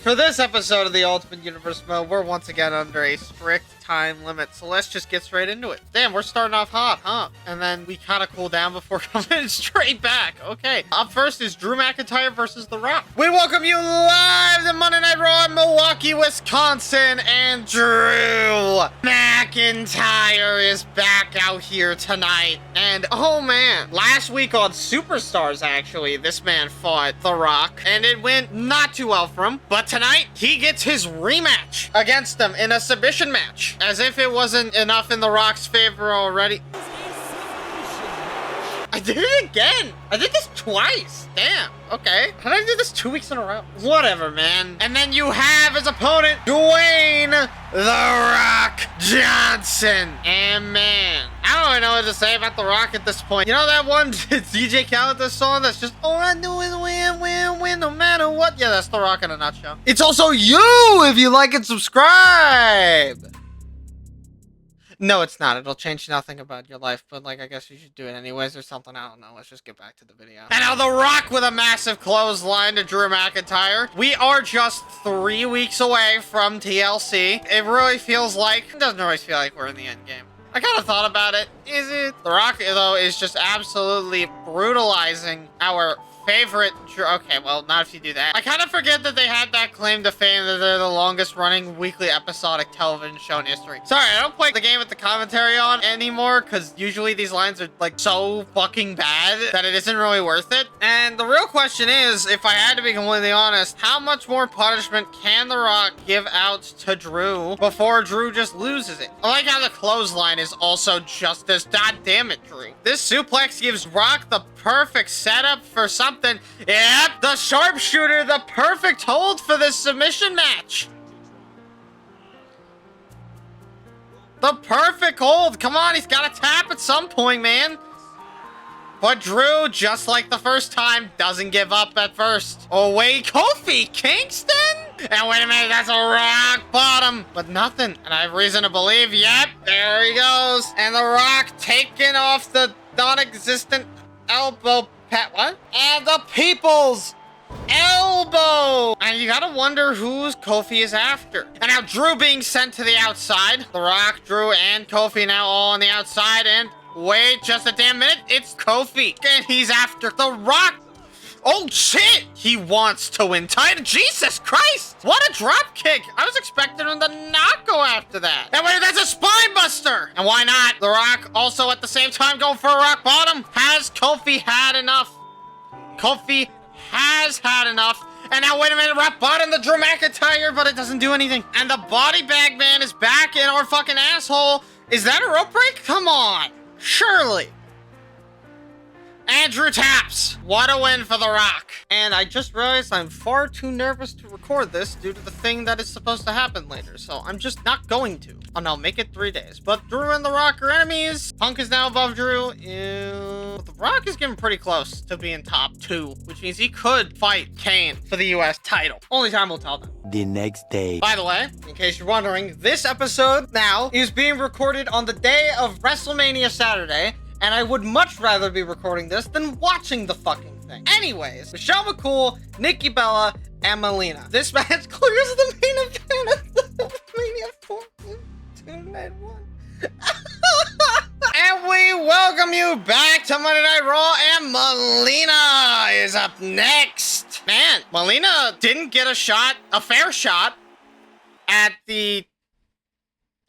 For this episode of the Ultimate Universe Mode, we're once again under a strict time limit, so let's just get straight into it. Damn, we're starting off hot, huh? And then we kind of cool down before coming straight back. Okay, up first is Drew McIntyre versus The Rock. We welcome you live to Monday Night Raw in Milwaukee, Wisconsin, and Drew McIntyre is back out here tonight. And oh man, last week on Superstars, actually, this man fought The Rock, and it went not too well for him, but tonight, he gets his rematch against him in a submission match. As if it wasn't enough in The Rock's favor already. I did it again. I did this twice. Damn. Okay. How did I do this 2 weeks in a row? Whatever, man. And then you have his opponent, Dwayne The Rock Johnson. And man, I don't really know what to say about The Rock at this point. You know that one DJ Khaled song that's just, all I do is win, win, win, no matter what? Yeah, that's The Rock in a nutshell. It's also you if you like and subscribe. No, it's not. It'll change nothing about your life, but like, I guess you should do it anyways or something. I don't know. Let's just get back to the video. And now The Rock with a massive clothesline to Drew McIntyre. We are just 3 weeks away from TLC. It really feels like, it doesn't always feel like we're in the end game. I kind of thought about it. Is it? The Rock, though, is just absolutely brutalizing our favorite. Okay, well, not if you do that. I kind of forget that they had that claim to fame that they're the longest running weekly episodic television show in history. Sorry, I don't play the game with the commentary on anymore because usually these lines are like so fucking bad that it isn't really worth it. And the real question is, if I had to be completely honest, how much more punishment can The Rock give out to Drew before Drew just loses it? I like how the clothesline is also just as, god damn it, Drew. This suplex gives Rock the perfect setup for something. Yep, the sharpshooter, the perfect hold for this submission match. The perfect hold. Come on, he's got to tap at some point, man. But Drew, just like the first time, doesn't give up at first. Oh, wait, Kofi Kingston? And wait a minute, that's a rock bottom. But nothing. And I have reason to believe, yep, there he goes. And The Rock taking off the non-existent elbow pat. What? And the people's elbow. And you gotta wonder who's Kofi is after. And now Drew being sent to the outside. The Rock, Drew, and Kofi now all on the outside. And wait just a damn minute. It's Kofi. And he's after The Rock. Oh shit! He wants to win title. Jesus Christ! What a drop kick! I was expecting him to not go after that. And wait, that's a spine buster! And why not? The Rock also at the same time going for a rock bottom. Has Kofi had enough? Kofi has had enough. And now wait a minute, rock bottom to Drew McIntyre, but it doesn't do anything. And the body bag man is back in our fucking asshole. Is that a rope break? Come on. Surely. Andrew taps. What a win for The Rock. And I just realized I'm far too nervous to record this due to the thing that is supposed to happen later. So I'm just not going to. Oh no, make it 3 days. But Drew and The Rock are enemies. Punk is now above Drew. Ew. The Rock is getting pretty close to being top 2, which means he could fight Kane for the US title. Only time will tell them. The next day. By the way, in case you're wondering, this episode now is being recorded on the day of WrestleMania Saturday. And I would much rather be recording this than watching the fucking thing. Anyways, Michelle McCool, Nikki Bella, and Melina. This match clears the main event of the Mania 14 2-Night 1. And we welcome you back to Monday Night Raw, and Melina is up next. Man, Melina didn't get a fair shot at the...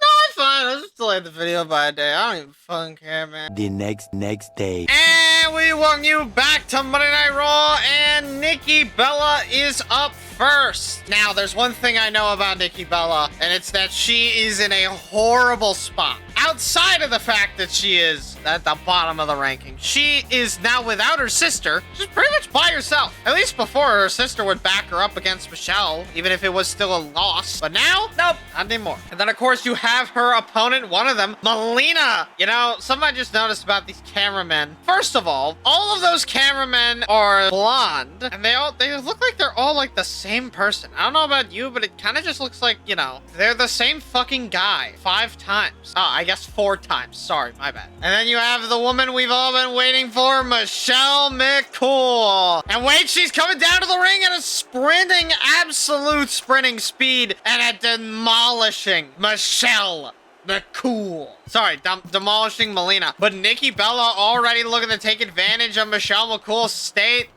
No, it's fine. I'll just delay the video by a day. I don't even fucking care, man. The next day. And we welcome you back to Monday Night Raw, and Nikki Bella is up first. Now, there's one thing I know about Nikki Bella, and it's that she is in a horrible spot. Outside of the fact that she is at the bottom of the ranking, she is now without her sister. She's pretty much by herself. At least before, her sister would back her up against Michelle, even if it was still a loss. But now, nope, not anymore. And then, of course, you have her opponent, one of them, Melina. You know, something I just noticed about these cameramen. First of all of those cameramen are blonde, and they look like they're all like the same person. I don't know about you, but it kind of just looks like, you know, they're the same fucking guy 5 times. Oh, I guess last 4 times. Sorry, my bad. And then you have the woman we've all been waiting for, Michelle McCool. And wait, she's coming down to the ring at a sprinting, absolute sprinting speed and a demolishing Michelle McCool. Sorry, demolishing Melina. But Nikki Bella already looking to take advantage of Michelle McCool's state.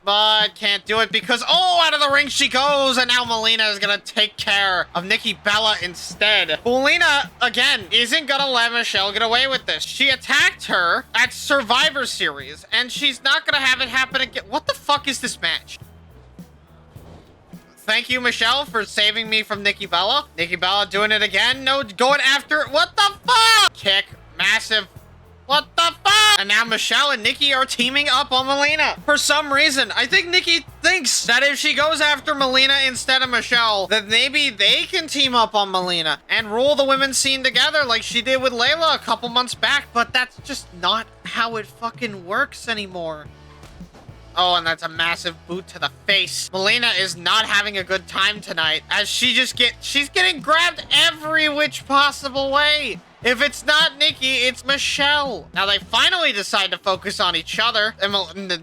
But can't do it because, oh, out of the ring she goes, and now Melina is gonna take care of Nikki Bella instead. Melina, again, isn't gonna let Michelle get away with this. She attacked her at Survivor Series, and she's not gonna have it happen again. What the fuck is this match? Thank you, Michelle, for saving me from Nikki Bella. Nikki Bella doing it again. No, going after, what the fuck? Kick, massive. What the fuck? And now Michelle and Nikki are teaming up on Melina. For some reason, I think Nikki thinks that if she goes after Melina instead of Michelle, that maybe they can team up on Melina and rule the women's scene together like she did with Layla a couple months back. But that's just not how it fucking works anymore. Oh, and that's a massive boot to the face. Melina is not having a good time tonight as she's getting grabbed every which possible way. If it's not Nikki, it's Michelle. Now they finally decide to focus on each other. And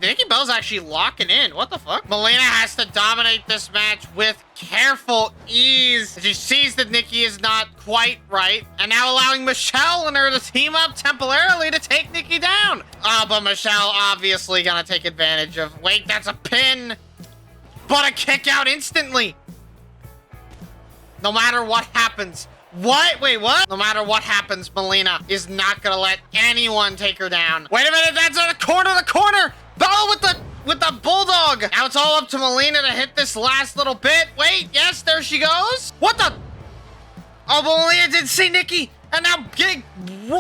Nikki Bella's actually locking in. What the fuck? Melina has to dominate this match with careful ease. She sees that Nikki is not quite right. And now allowing Michelle and her to team up temporarily to take Nikki down. But Michelle obviously gonna take advantage of, wait, that's a pin. But a kick out instantly. No matter what happens. What? Wait, what? No matter what happens, Melina is not gonna let anyone take her down. Wait a minute, that's in the corner! Bella with the bulldog! Now it's all up to Melina to hit this last little bit. Wait, yes, there she goes. What the? Oh, but Melina didn't see Nikki, and now getting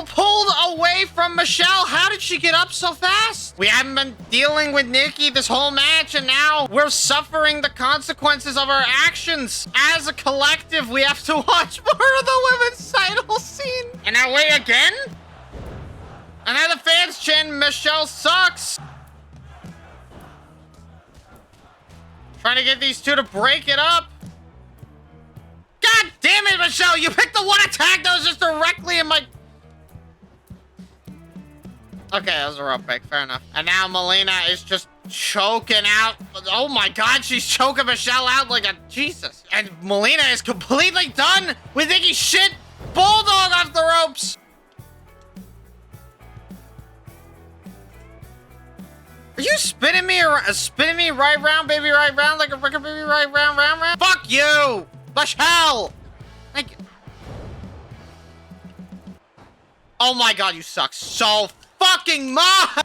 pulled away from Michelle. How did she get up so fast? We haven't been dealing with Nikki this whole match, and now we're suffering the consequences of our actions. As a collective, we have to watch more of the women's title scene. And now wait again? And now the fans chant, Michelle sucks. Trying to get these two to break it up. God damn it, Michelle! You picked the one attack that was just directly in my... Okay, that was a rope break. Fair enough. And now Melina is just choking out. Oh my god, she's choking Michelle out like a... Jesus. And Melina is completely done with Nikki's shit bulldog off the ropes. Are you spinning me right round, baby, right round, like a freaking baby, right round, round, round? Fuck you! Michelle! Thank you. Oh my god, you suck so fucking much!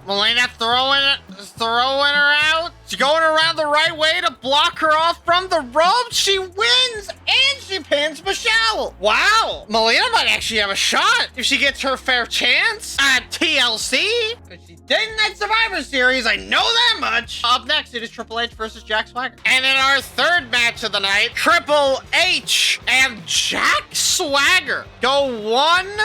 Melina throwing her out. She's going around the right way to block her off from the rope. She wins and she pins Michelle. Wow. Melina might actually have a shot if she gets her fair chance at TLC. Because she didn't at Survivor Series. I know that much. Up next, it is Triple H versus Jack Swagger. And in our third match of the night, Triple H and Jack Swagger go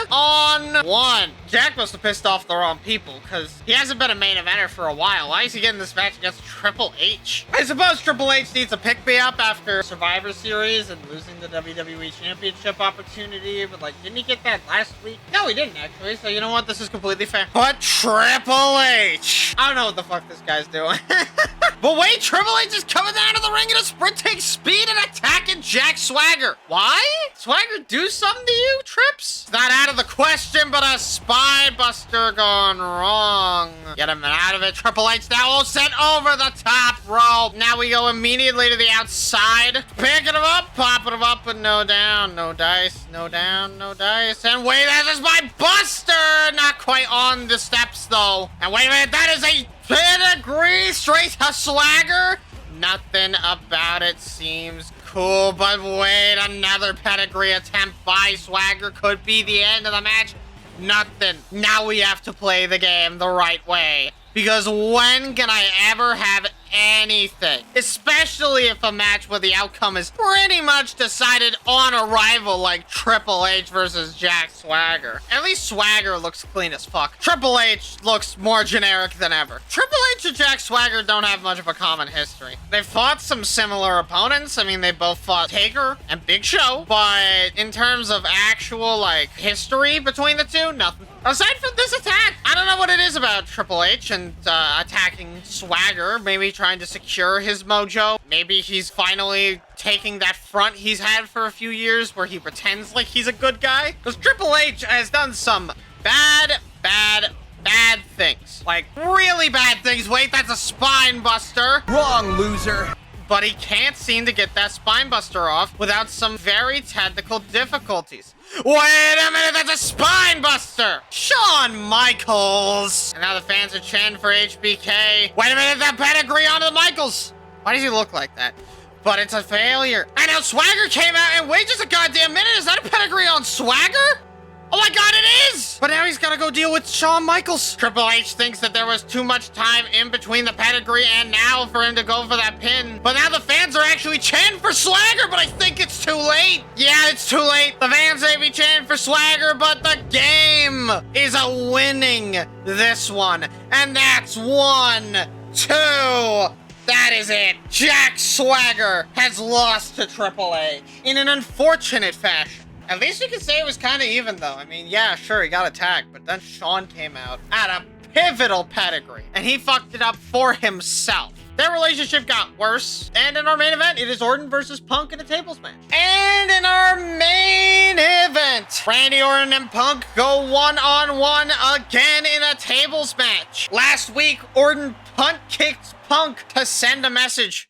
1-on-1. Jack must have pissed off the wrong people because he hasn't been a main eventer for a while. Why is he getting this match against Triple H? I suppose Triple H needs a pick-me-up after Survivor Series and losing the WWE Championship opportunity. But, like, didn't he get that last week? No, he didn't, actually. So, you know what? This is completely fair. But Triple H! I don't know what the fuck this guy's doing. But wait, Triple H is coming down to the ring at a sprinting speed and attacking Jack Swagger. Why? Swagger do something to you, Trips? It's not out of the question, but a spy buster gone wrong. Get him out of it. Triple H now all sent over the top rope. Now we go immediately to the outside. Picking him up, popping him up, but no down. No dice, no down, no dice. And wait, that is my buster. Not quite on the steps, though. And wait a minute, that is a pedigree straight to Swagger. Nothing about it seems cool, but wait, another pedigree attempt by Swagger could be the end of the match. Nothing. Now we have to play the game the right way. Because when can I ever have anything. Especially if a match where the outcome is pretty much decided on arrival, like Triple H versus Jack Swagger. At least Swagger looks clean as fuck. Triple H looks more generic than ever. Triple H and Jack Swagger don't have much of a common history. They've fought some similar opponents. I mean, they both fought Taker and Big Show, but in terms of actual, like, history between the two, nothing. Aside from this attack, I don't know what it is about Triple H and attacking Swagger. Maybe trying to secure his mojo. Maybe he's finally taking that front he's had for a few years where he pretends like he's a good guy. Because Triple H has done some bad things. Like, really bad things. Wait, that's a spine buster. Wrong, loser. But he can't seem to get that spine buster off without some very technical difficulties. Wait a minute, that's a spine buster! Shawn Michaels! And now the fans are chanting for HBK. Wait a minute, that pedigree onto the Michaels! Why does he look like that? But it's a failure. And now Swagger came out and wait just a goddamn minute, is that a pedigree on Swagger? Oh my god, it is! But now he's gotta go deal with Shawn Michaels. Triple H thinks that there was too much time in between the pedigree and now for him to go for that pin. But now the fans are actually chanting for Swagger, but I think it's too late. Yeah, it's too late. The fans may be chanting for Swagger, but the game is a winning this one. And that's 1, 2... That is it. Jack Swagger has lost to Triple H in an unfortunate fashion. At least you can say it was kind of even, though. I mean, yeah, sure, he got attacked, but then Shawn came out at a pivotal pedigree, and he fucked it up for himself. Their relationship got worse, and in our main event, it is Orton versus Punk in a tables match. And in our main event, Randy Orton and Punk go one-on-one again in a tables match. Last week, Orton punt kicked Punk to send a message,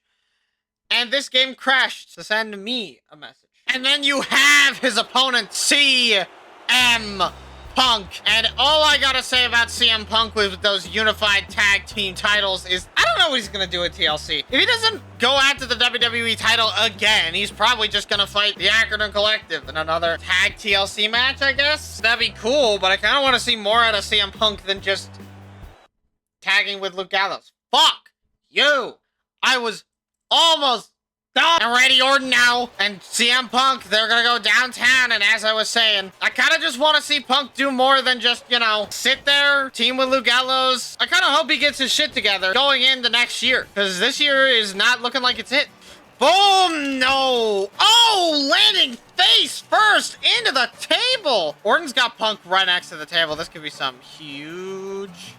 and this game crashed to send me a message. And then you have his opponent, CM Punk. And all I gotta say about CM Punk with those unified tag team titles is, I don't know what he's gonna do at TLC. If he doesn't go after the WWE title again, he's probably just gonna fight the Ackerton Collective in another tag TLC match, I guess. That'd be cool, but I kinda wanna see more out of CM Punk than just tagging with Luke Gallows. Fuck you! I was almost done. And Randy Orton now and CM Punk, they're gonna go downtown, and as I was saying, I kind of just want to see Punk do more than just, you know, sit there, team with Luke Gallows. I kind of hope he gets his shit together going into next year, because this year is not looking like it's it. Boom! No! Oh, landing face first into the table! Orton's got Punk right next to the table. This could be some huge...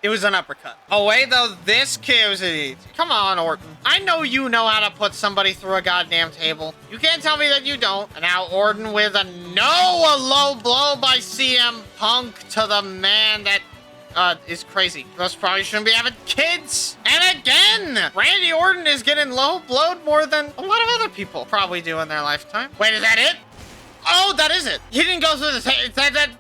It was an uppercut. Oh, wait, though, this kid was an easy. Come on, Orton. I know you know how to put somebody through a goddamn table. You can't tell me that you don't. And now Orton with a low blow by CM Punk to the man that is crazy. Those probably shouldn't be having kids. And again, Randy Orton is getting low blowed more than a lot of other people probably do in their lifetime. Wait, is that it? Oh, that is it. He didn't go through the table.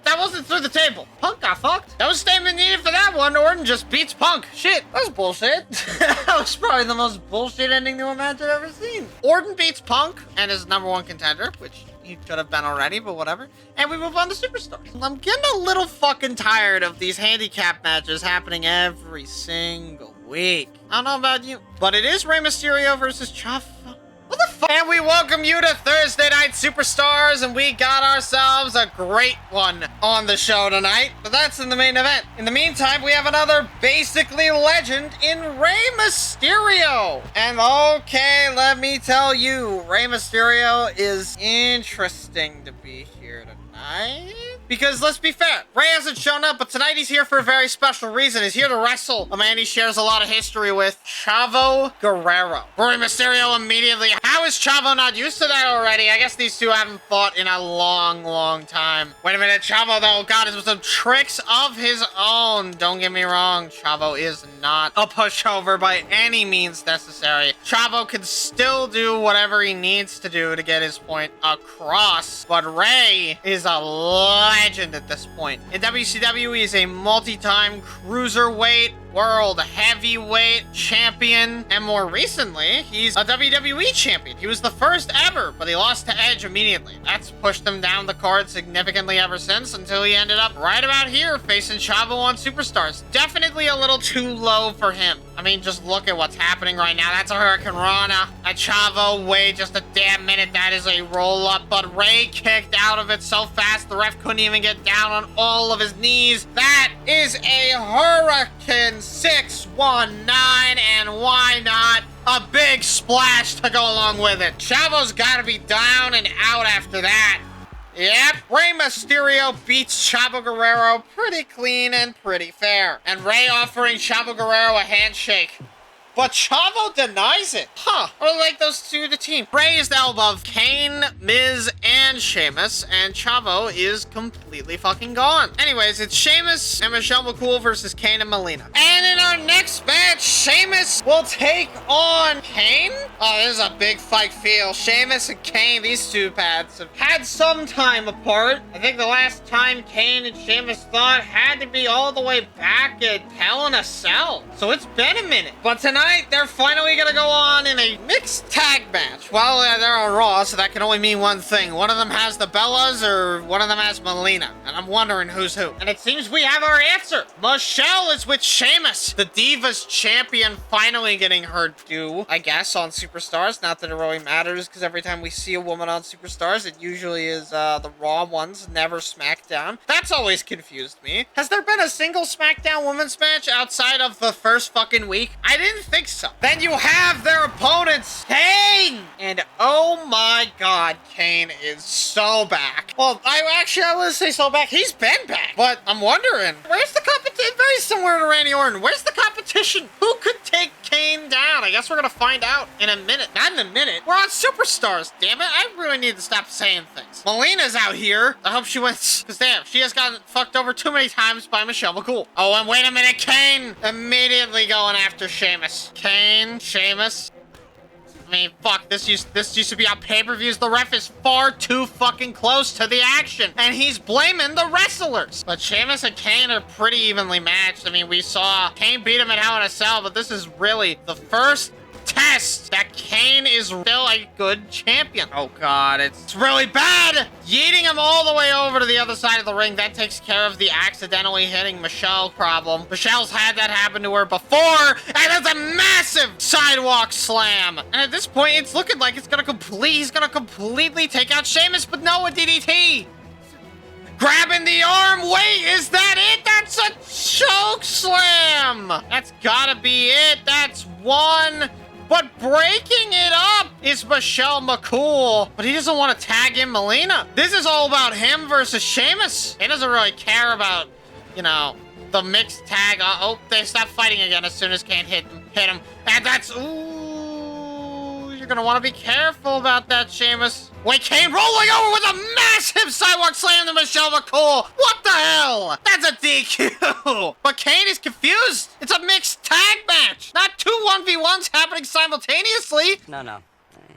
That wasn't through the table. Punk got fucked. No statement needed for that one. Orton just beats Punk. Shit, that was bullshit. That was probably the most bullshit ending to a match I've ever seen. Orton beats Punk and is #1 contender, which he could have been already, but whatever. And we move on to Superstars. I'm getting a little fucking tired of these handicap matches happening every single week. I don't know about you, but it is Rey Mysterio versus Chavo. What the fuck? And we welcome you to Thursday Night Superstars, and we got ourselves a great one on the show tonight. But that's in the main event. In the meantime, we have another basically legend in Rey Mysterio. And okay, let me tell you, Rey Mysterio is interesting to be here tonight. Because let's be fair, Rey hasn't shown up, but tonight he's here for a very special reason. He's here to wrestle a man he shares a lot of history with, Chavo Guerrero. Rey Mysterio immediately, how is Chavo not used to that already? I guess these two haven't fought in a long time. Wait a minute, Chavo though, God, it's with some tricks of his own. Don't get me wrong, Chavo is not a pushover by any means necessary. Chavo can still do whatever he needs to do to get his point across, but Rey is a legend at this point. In WCW, he is a multi-time cruiserweight World Heavyweight Champion. And more recently, he's a WWE Champion. He was the first ever, but he lost to Edge immediately. That's pushed him down the card significantly ever since, until he ended up right about here facing Chavo on Superstars. Definitely a little too low for him. I mean, just look at what's happening right now. That's a Hurricane Rana. A Chavo, wait just a damn minute. That is a roll-up, but Ray kicked out of it so fast, the ref couldn't even get down on all of his knees. That is a Hurricane 619, and why not a big splash to go along with it? Chavo's got to be down and out after that. Yep, Rey Mysterio beats Chavo Guerrero pretty clean and pretty fair. And Rey offering Chavo Guerrero a handshake. But Chavo denies it. Huh. I like those two the team. Rey is now above Kane, Miz, and Sheamus, and Chavo is completely fucking gone. Anyways, it's Sheamus and Michelle McCool versus Kane and Melina. And in our next match, Sheamus will take on Kane. Oh, this is a big fight feel. Sheamus and Kane, these two paths have had some time apart. I think the last time Kane and Sheamus fought had to be all the way back at Hell in a Cell. So it's been a minute. But tonight, they're finally gonna go on in a mixed tag match. Well, they're on Raw, so that can only mean one thing. One of them has the Bellas, or one of them has Melina. And I'm wondering who's who. And it seems we have our answer. Michelle is with Sheamus, the Divas champion, finally getting her due, I guess, on Superstars. Not that it really matters, because every time we see a woman on Superstars, it usually is the Raw ones, never SmackDown. That's always confused me. Has there been a single SmackDown women's match outside of the first fucking week? I didn't think so. Then you have their opponents, Kane! And oh my god, Kane is so back. Well, I wouldn't say so back. He's been back. But I'm wondering, where's the competition? Very similar to Randy Orton. Where's the competition? Who could take Kane down? I guess we're gonna find out in a minute. Not in a minute. We're on Superstars, damn it. I really need to stop saying things. Melina's out here. I hope she wins. Because damn, she has gotten fucked over too many times by Michelle McCool. Oh, and wait a minute, Kane immediately going after Sheamus. Kane, Sheamus. I mean, fuck, this used to be on pay-per-views. The ref is far too fucking close to the action, and he's blaming the wrestlers. But Sheamus and Kane are pretty evenly matched. I mean, we saw Kane beat him at Hell in a Cell, but this is really the first test that Kane is still a good champion. Oh god, it's really bad. Yeeting him all the way over to the other side of the ring. That takes care of the accidentally hitting Michelle problem. Michelle's had that happen to her before, and it's a massive sidewalk slam. And at this point, it's looking like he's gonna completely take out Sheamus, but no, a DDT. Grabbing the arm. Wait, is that it? That's a choke slam. That's gotta be it. That's one. But breaking it up is Michelle McCool. But he doesn't want to tag in Melina. This is all about him versus Sheamus. He doesn't really care about, you know, the mixed tag. Oh, they stop fighting again as soon as Kane hit him. And that's, ooh, you're gonna want to be careful about that, Sheamus. Wait, Kane rolling over with a massive sidewalk slam to Michelle McCool. What the hell? That's a DQ. But Kane is confused. It's a mixed tag match, not two 1v1s happening simultaneously. No.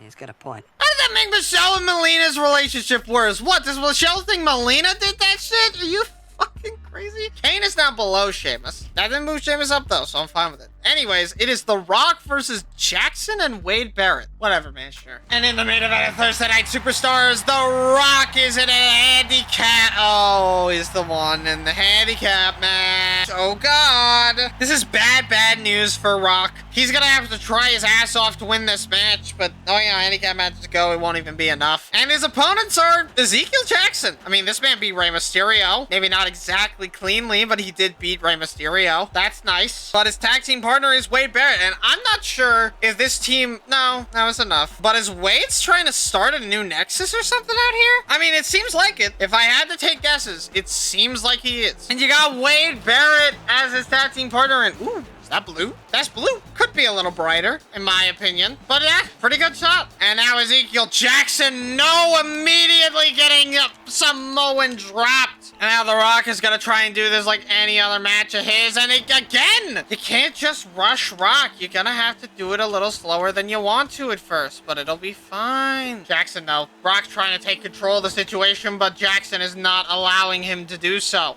He's got a point. How did that make Michelle and Melina's relationship worse? What, does Michelle think Melina did that shit? Are you fucking crazy? Kane is now below Sheamus. That didn't move Sheamus up though, so I'm fine with it. Anyways, it is The Rock versus Jackson and Wade Barrett. Whatever, man, sure. And in the main event of Thursday Night Superstars, The Rock is in a handicap. Oh, he's the one in the handicap match. Oh, God. This is bad news for Rock. He's gonna have to try his ass off to win this match, but oh yeah, handicap matches go, it won't even be enough. And his opponents are Ezekiel Jackson. I mean, this man beat Rey Mysterio. Maybe not exactly cleanly, but he did beat Rey Mysterio. That's nice. But his tag team partner is Wade Barrett, and I'm not sure if this team... No, that was enough. But is Wade's trying to start a new Nexus or something out here? I mean, it seems like it. If I had to take guesses, it seems like he is. And you got Wade Barrett as his tag team partner, and ooh, is that blue? That's blue. Could be a little brighter, in my opinion. But yeah, pretty good shot. And now Ezekiel Jackson, no, immediately getting Samoan dropped. And now The Rock is gonna try and do this like any other match of his. And again, you can't just rush Rock. You're gonna have to do it a little slower than you want to at first, but it'll be fine. Jackson, though. Rock's trying to take control of the situation, but Jackson is not allowing him to do so.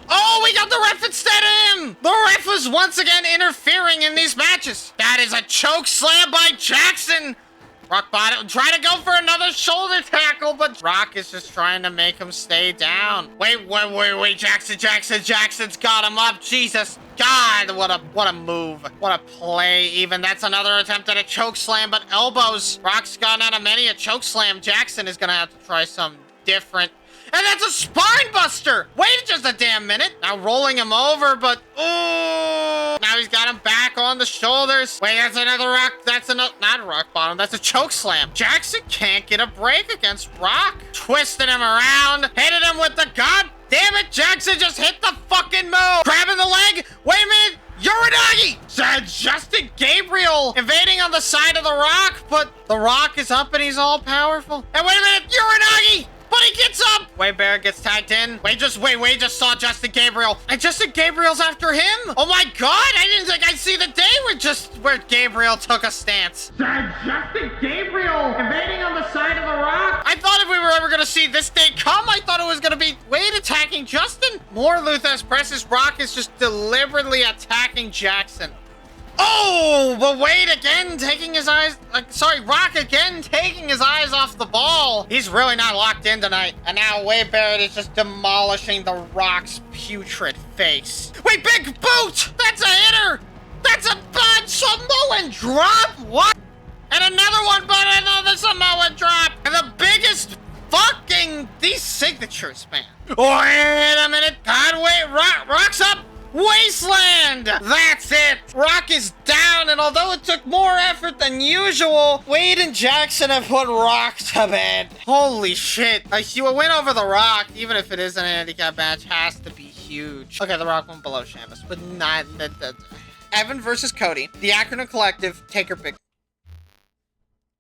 Oh, we got the ref instead of him! The ref was once again interfering in these matches. That is a choke slam by Jackson. Rock bottom, try to go for another shoulder tackle, but Rock is just trying to make him stay down. Wait, Jackson's got him up. Jesus, God, what a move. What a play, even. That's another attempt at a choke slam, but elbows. Rock's gone out of many a choke slam. Jackson is gonna have to try some different. And that's a spine buster! Wait just a damn minute. Now rolling him over, but ooh! Now he's got him back on the shoulders. Wait, that's another rock. That's another, not rock bottom. That's a choke slam. Jackson can't get a break against Rock. Twisting him around, hitting him with the god damn it. Jackson just hit the fucking move. Grabbing the leg. Wait a minute. Uranagi! Justin Gabriel invading on the side of the Rock, but the Rock is up and he's all powerful. And wait a minute. Uranagi! But he gets up! Wade Barrett gets tagged in. Wade just saw Justin Gabriel. And Justin Gabriel's after him? Oh my god, I didn't think I'd see the day where Gabriel took a stance. Justin Gabriel invading on the side of the Rock? I thought if we were ever gonna see this day come, I thought it was gonna be Wade attacking Justin. More Luthez presses. Rock is just deliberately attacking Jackson. Oh, but Wade again taking his eyes, Rock again taking his eyes off the ball. He's really not locked in tonight. And now Wade Barrett is just demolishing the Rock's putrid face. Wait, big boot! That's a hitter! That's a bad Samoan drop? What? And another one, but another Samoan drop. And the biggest fucking, these signatures, man. Wait a minute. God, wait, Rock's up. Wasteland! That's it! Rock is down, and although it took more effort than usual, Wade and Jackson have put Rock to bed. Holy shit. A win over the Rock, even if it is an handicap match, has to be huge. Okay, the Rock went below Sheamus, but not... Evan versus Cody. The Acronym Collective, Taker Big.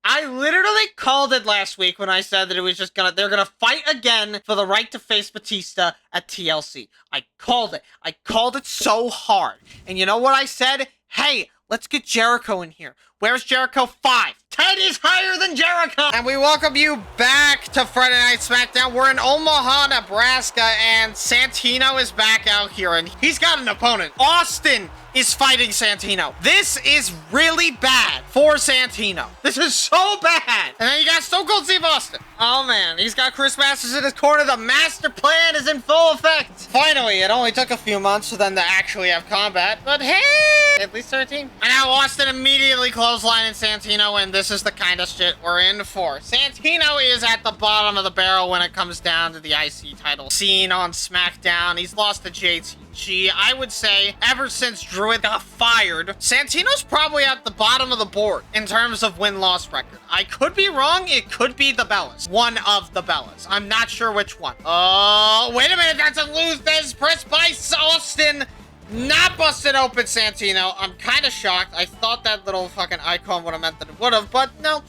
I literally called it last week when I said that it was just they're gonna fight again for the right to face Batista at TLC. I called it. I called it so hard. And you know what I said? Hey, let's get Jericho in here. Where's Jericho? 5. Ted is higher than Jericho. And we welcome you back to Friday Night SmackDown. We're in Omaha, Nebraska, and Santino is back out here, and he's got an opponent. Austin is fighting Santino. This is really bad for Santino. This is so bad. And then you got Stone Cold Steve Austin. Oh man, he's got Chris Masters in his corner. The master plan is in full effect. Finally, it only took a few months for them to actually have combat, but hey, at least 13. And now Austin immediately clotheslining Santino, and this is the kind of shit we're in for. Santino is at the bottom of the barrel when it comes down to the IC title scene on SmackDown. He's lost to JTG. I would say ever since Druid got fired, Santino's probably at the bottom of the board in terms of win-loss record. I could be wrong. It could be the Bellas. One of the Bellas. I'm not sure which one. Oh, wait a minute. That's a Luthez press by Austin. Not busted open Santino. I'm kind of shocked. I thought that little fucking icon would have meant that it would have, but no.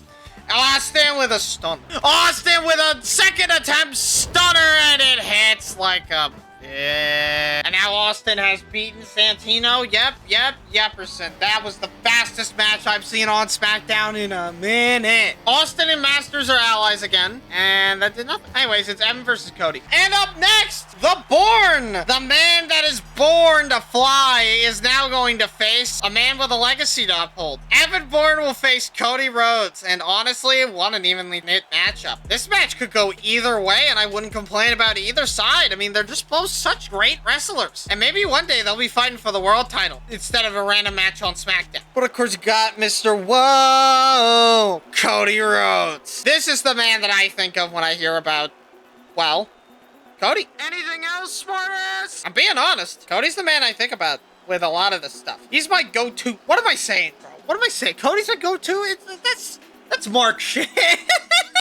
Austin with a stunner. Austin with a second attempt stunner, and it hits like a... Yeah. And now Austin has beaten Santino. Yepperson. That was the fastest match I've seen on SmackDown in a minute. Austin and Masters are allies again, and that did nothing. Anyways, it's Evan versus Cody. And up next, the Born. The man that is born to fly is now going to face a man with a legacy to uphold. Evan Bourne will face Cody Rhodes, and honestly, what an evenly knit matchup. This match could go either way, and I wouldn't complain about either side. I mean, they're just both such great wrestlers. And maybe one day they'll be fighting for the world title instead of a random match on SmackDown. But of course you got Mr. Whoa, Cody Rhodes. This is the man that I think of when I hear about, well, Cody. Anything else, smartass? I'm being honest. Cody's the man I think about with a lot of this stuff. He's my go-to. What am I saying, bro? What am I saying? Cody's my go-to? That's Mark shit.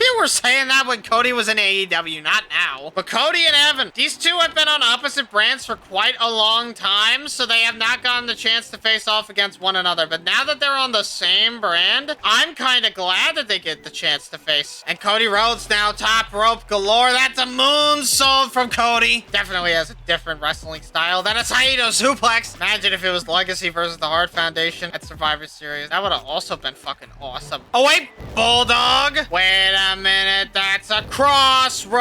You were saying that when Cody was in AEW, not now. But Cody and Evan, these two have been on opposite brands for quite a long time, so they have not gotten the chance to face off against one another. But now that they're on the same brand, I'm kind of glad that they get the chance to face. And Cody Rhodes now top rope galore. That's a moonsault from Cody. Definitely has a different wrestling style than a Saito suplex. Imagine if it was Legacy versus the Hart Foundation at Survivor Series. That would have also been fucking awesome. Oh, wait. bulldog. Wait a minute, that's a crossroads.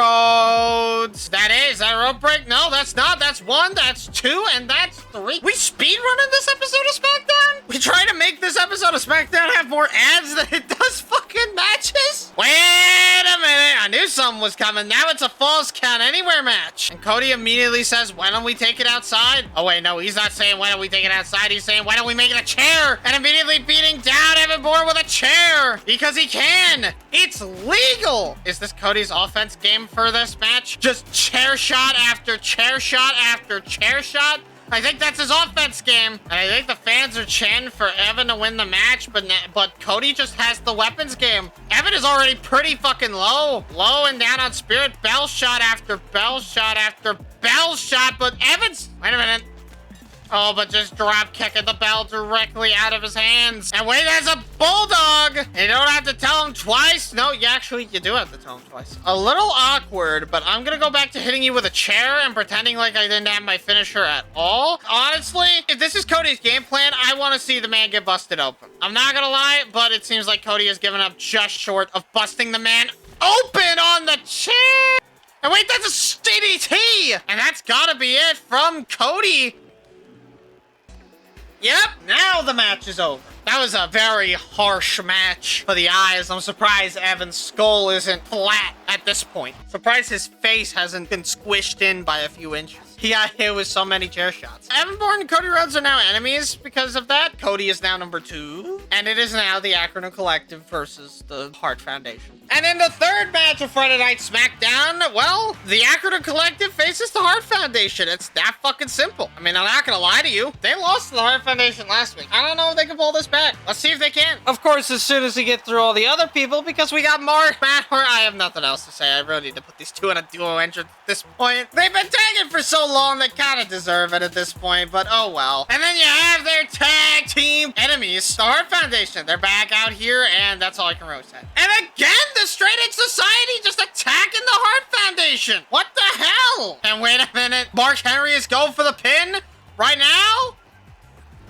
That is a rope break. No, that's not. That's 1, that's 2, and that's 3. We speed running this episode of SmackDown? We try to make this episode of SmackDown have more ads than it does fucking matches? Wait a minute, I knew something was coming. Now it's a Falls Count Anywhere match. And Cody immediately says, why don't we take it outside? Oh wait, no, he's not saying why don't we take it outside. He's saying, why don't we make it a chair? And immediately beating down Evan Bourne with a chair. Because he can. It's legal. Is this Cody's offense game for this match? Just chair shot after chair shot after chair shot? I think that's his offense game. And I think the fans are chanting for Evan to win the match, but Cody just has the weapons game. Evan is already pretty fucking low. Low and down on Spirit. Bell shot after bell shot after bell shot, but Evan's... Wait a minute. Oh, but just drop kicking the bell directly out of his hands. And wait, there's a bulldog. You don't have to tell him twice. No, you do have to tell him twice. A little awkward, but I'm gonna go back to hitting you with a chair and pretending like I didn't have my finisher at all. Honestly, if this is Cody's game plan, I want to see the man get busted open. I'm not gonna lie, but it seems like Cody has given up just short of busting the man open on the chair. And wait, that's a DDT. And that's gotta be it from Cody. Yep, now the match is over. That was a very harsh match for the eyes. I'm surprised Evan's skull isn't flat at this point. Surprised his face hasn't been squished in by a few inches. He got hit with so many chair shots. Evan Bourne and Cody Rhodes are now enemies because of that. Cody is now number 2. And it is now the Acronym Collective versus the Hart Foundation. And in the third match of Friday Night SmackDown, well, the Acronym Collective faces the Hart Foundation. It's that fucking simple. I mean, I'm not gonna lie to you. They lost to the Hart Foundation last week. I don't know if they can pull this back. Let's see if they can. Of course, as soon as we get through all the other people, because we got Matt Hart. I have nothing else to say. I really need to put these two in a duo entrance at this point. They've been tagging for so long, they kind of deserve it at this point, but oh well. And then you have their tag team enemies, the Hart Foundation. They're back out here, and that's all I can really say. And again, the Straight Edge Society just attacking the Hart Foundation. What the hell? And wait a minute. Mark Henry is going for the pin right now?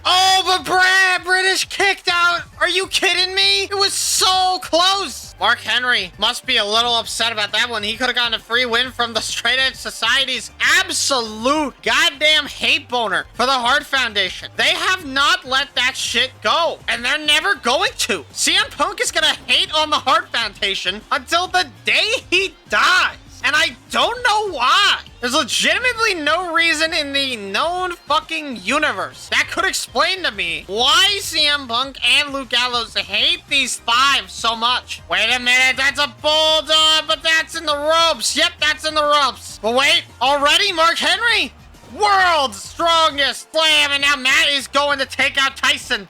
Oh, but British kicked out. Are you kidding me? It was so close. Mark Henry must be a little upset about that one. He could have gotten a free win from the Straight Edge Society's absolute goddamn hate boner for the Hart Foundation. They have not let that shit go, and they're never going to. CM Punk is gonna hate on the Hart Foundation until the day he dies. And I don't know why. There's legitimately no reason in the known fucking universe that could explain to me why CM Punk and Luke Gallows hate these 5 so much. Wait a minute, that's a bulldog, but that's in the ropes. Yep, that's in the ropes. But wait, already Mark Henry, world's strongest slam, and now Matt is going to take out Tyson.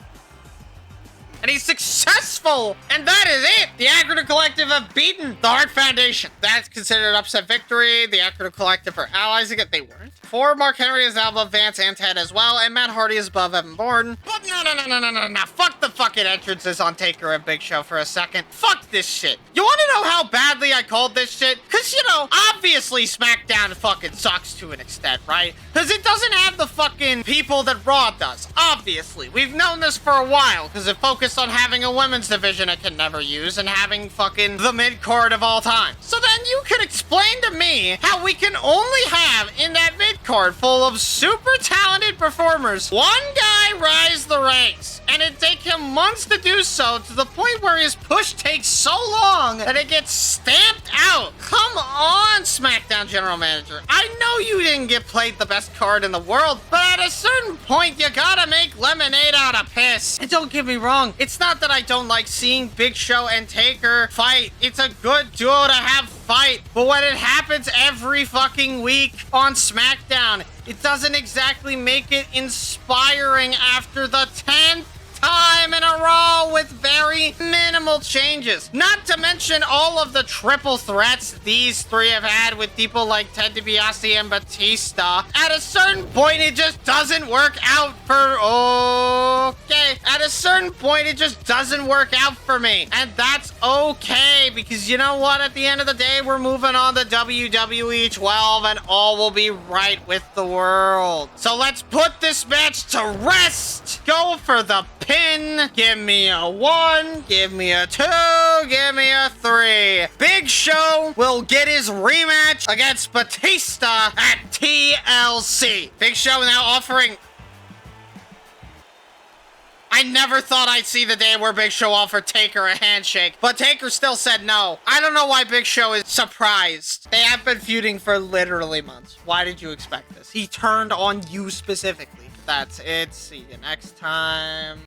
And he's successful! And that is it! The Acronym Collective have beaten the Hart Foundation. That's considered an upset victory. The Acronym Collective are allies again. They weren't. 4, Mark Henry is now above Vance and Ted as well, and Matt Hardy is above Evan Bourne. But no. Fuck the fucking entrances on Taker and Big Show for a second. Fuck this shit. You want to know how badly I called this shit? Because, you know, obviously SmackDown fucking sucks to an extent, right? Because it doesn't have the fucking people that Raw does. Obviously. We've known this for a while, because it focused on having a women's division it can never use and having fucking the mid-card of all time. So then you can explain to me how we can only have in that mid-card full of super talented performers one guy rise the ranks, and it take him months to do so, to the point where his push takes so long that it gets stamped out. Come on, SmackDown General Manager. I know you didn't get played the best card in the world, but at a certain point, you gotta make lemonade out of piss. And don't get me wrong, it's not that I don't like seeing Big Show and Taker fight. It's a good duo to have fight. But when it happens every fucking week on SmackDown, it doesn't exactly make it inspiring after the 10th time in a row with very minimal changes. Not to mention all of the triple threats these 3 have had with people like Ted DiBiase and Batista. At a certain point, it just doesn't work out for... Okay. At a certain point, it just doesn't work out for me. And that's okay, because you know what? At the end of the day, we're moving on to WWE 12, and all will be right with the world. So let's put this match to rest. Go for the pin. Give me a 1, give me a 2, give me a 3. Big Show will get his rematch against Batista at TLC. Big Show now offering... I never thought I'd see the day where Big Show offered Taker a handshake, but Taker still said no. I don't know why Big Show is surprised. They have been feuding for literally months. Why did you expect this? He turned on you specifically. That's it. See you next time.